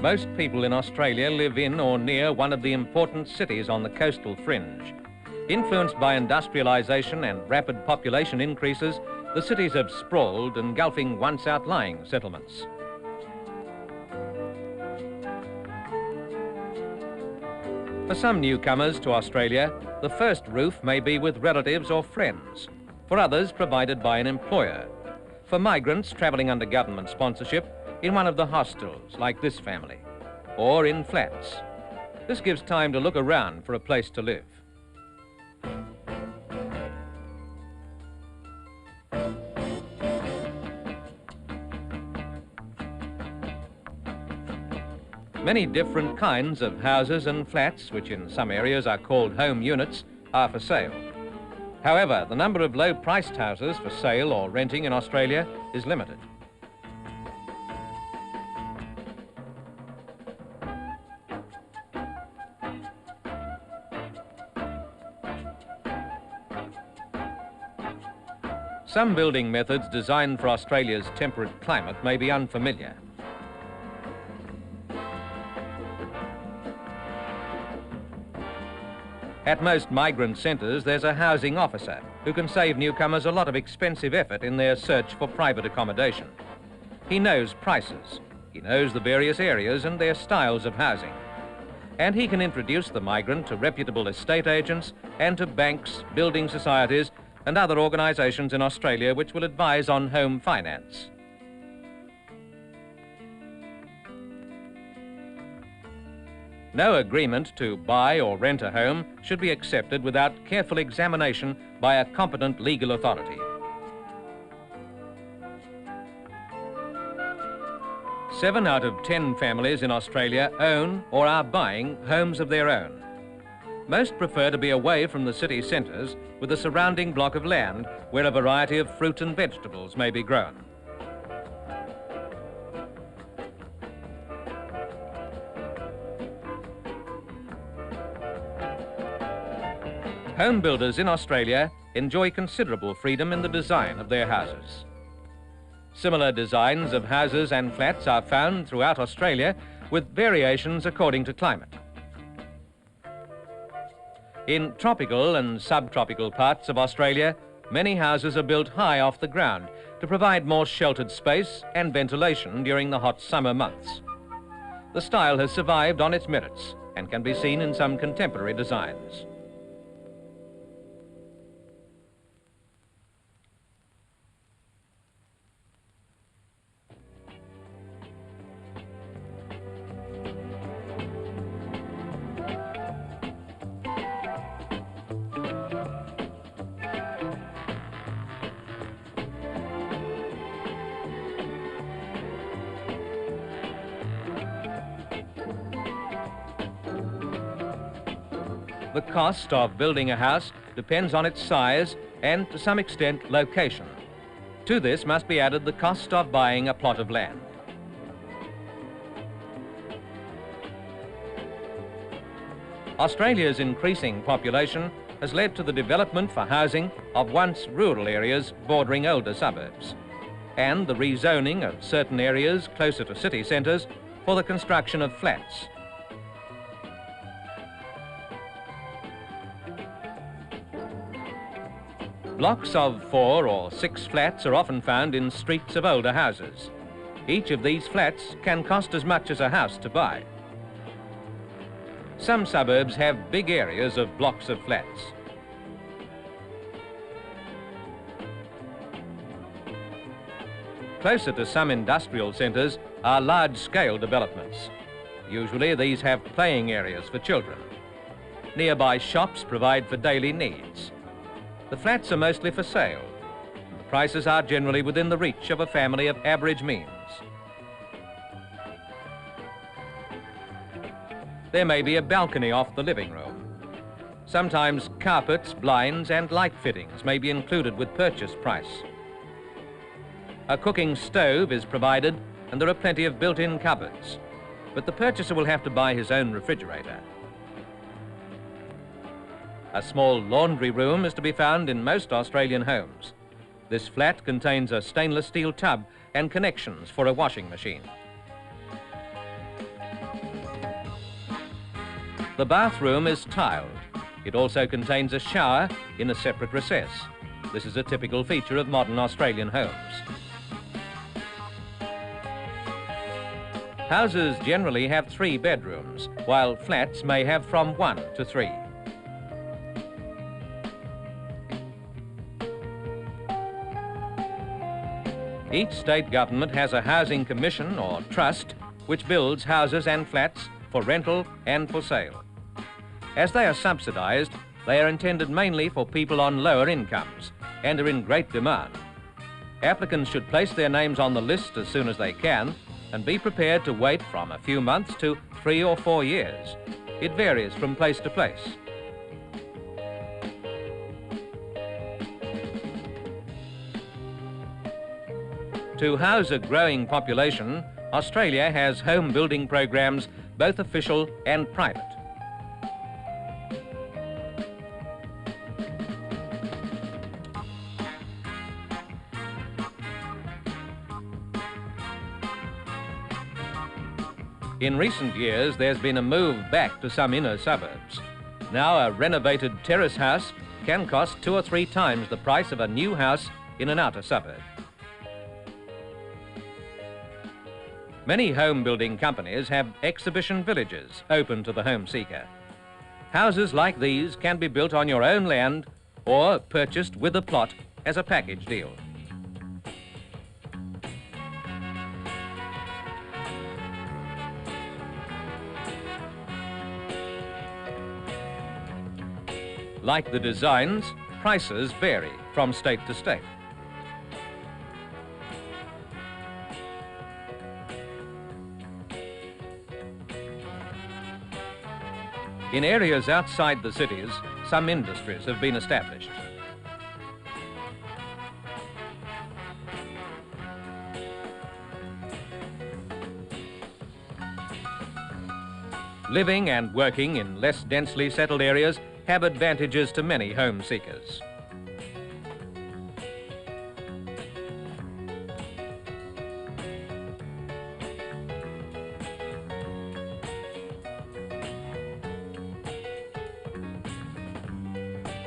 Most people in Australia live in or near one of the important cities on the coastal fringe. Influenced by industrialisation and rapid population increases, the cities have sprawled, engulfing once outlying settlements. For some newcomers to Australia, the first roof may be with relatives or friends. For others, provided by an employer. For migrants travelling under government sponsorship, in one of the hostels, like this family, or in flats. This gives time to look around for a place to live. Many different kinds of houses and flats, which in some areas are called home units, are for sale. However, the number of low-priced houses for sale or renting in Australia is limited. Some building methods designed for Australia's temperate climate may be unfamiliar. At most migrant centres, there's a housing officer who can save newcomers a lot of expensive effort in their search for private accommodation. He knows prices, he knows the various areas and their styles of housing. And he can introduce the migrant to reputable estate agents and to banks, building societies and other organisations in Australia which will advise on home finance. No agreement to buy or rent a home should be accepted without careful examination by a competent legal authority. 7 out of 10 families in Australia own or are buying homes of their own. Most prefer to be away from the city centres with a surrounding block of land where a variety of fruit and vegetables may be grown. Home builders in Australia enjoy considerable freedom in the design of their houses. Similar designs of houses and flats are found throughout Australia with variations according to climate. In tropical and subtropical parts of Australia, many houses are built high off the ground to provide more sheltered space and ventilation during the hot summer months. The style has survived on its merits and can be seen in some contemporary designs. The cost of building a house depends on its size and, to some extent, location. To this must be added the cost of buying a plot of land. Australia's increasing population has led to the development for housing of once rural areas bordering older suburbs, and the rezoning of certain areas closer to city centres for the construction of flats. Blocks of 4 or 6 flats are often found in streets of older houses. Each of these flats can cost as much as a house to buy. Some suburbs have big areas of blocks of flats. Closer to some industrial centres are large-scale developments. Usually these have playing areas for children. Nearby shops provide for daily needs. The flats are mostly for sale. The prices are generally within the reach of a family of average means. There may be a balcony off the living room. Sometimes carpets, blinds and light fittings may be included with purchase price. A cooking stove is provided and there are plenty of built-in cupboards, but the purchaser will have to buy his own refrigerator. A small laundry room is to be found in most Australian homes. This flat contains a stainless steel tub and connections for a washing machine. The bathroom is tiled. It also contains a shower in a separate recess. This is a typical feature of modern Australian homes. Houses generally have 3 bedrooms, while flats may have from 1 to 3. Each state government has a housing commission or trust which builds houses and flats for rental and for sale. As they are subsidised, they are intended mainly for people on lower incomes and are in great demand. Applicants should place their names on the list as soon as they can and be prepared to wait from a few months to 3 or 4 years. It varies from place to place. To house a growing population, Australia has home building programs, both official and private. In recent years, there's been a move back to some inner suburbs. Now a renovated terrace house can cost 2 or 3 times the price of a new house in an outer suburb. Many home building companies have exhibition villages open to the home seeker. Houses like these can be built on your own land or purchased with a plot as a package deal. Like the designs, prices vary from state to state. In areas outside the cities, some industries have been established. Living and working in less densely settled areas have advantages to many home seekers.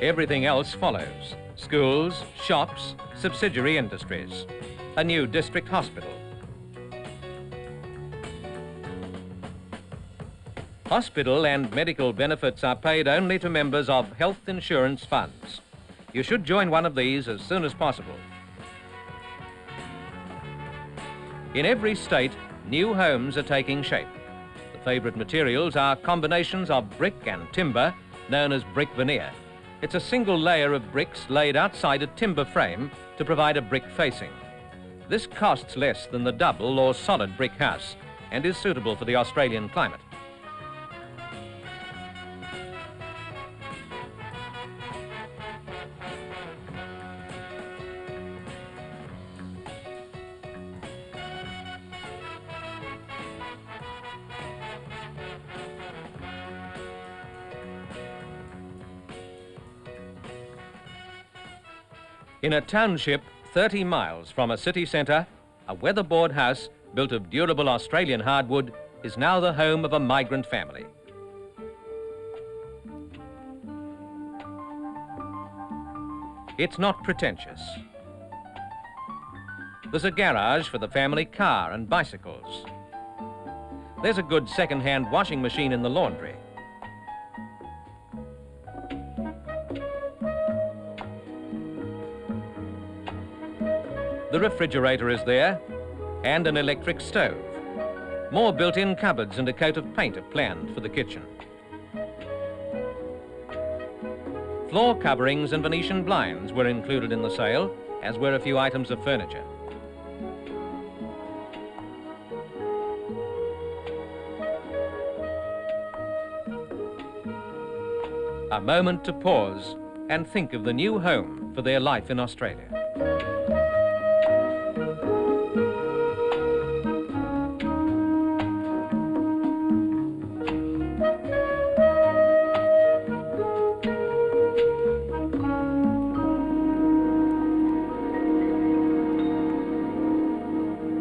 Everything else follows: schools, shops, subsidiary industries, a new district hospital. Hospital and medical benefits are paid only to members of health insurance funds. You should join one of these as soon as possible. In every state, new homes are taking shape. The favourite materials are combinations of brick and timber, known as brick veneer. It's a single layer of bricks laid outside a timber frame to provide a brick facing. This costs less than the double or solid brick house and is suitable for the Australian climate. In a township 30 miles from a city centre, a weatherboard house built of durable Australian hardwood is now the home of a migrant family. It's not pretentious. There's a garage for the family car and bicycles. There's a good second-hand washing machine in the laundry. The refrigerator is there, and an electric stove. More built-in cupboards and a coat of paint are planned for the kitchen. Floor coverings and Venetian blinds were included in the sale, as were a few items of furniture. A moment to pause and think of the new home for their life in Australia.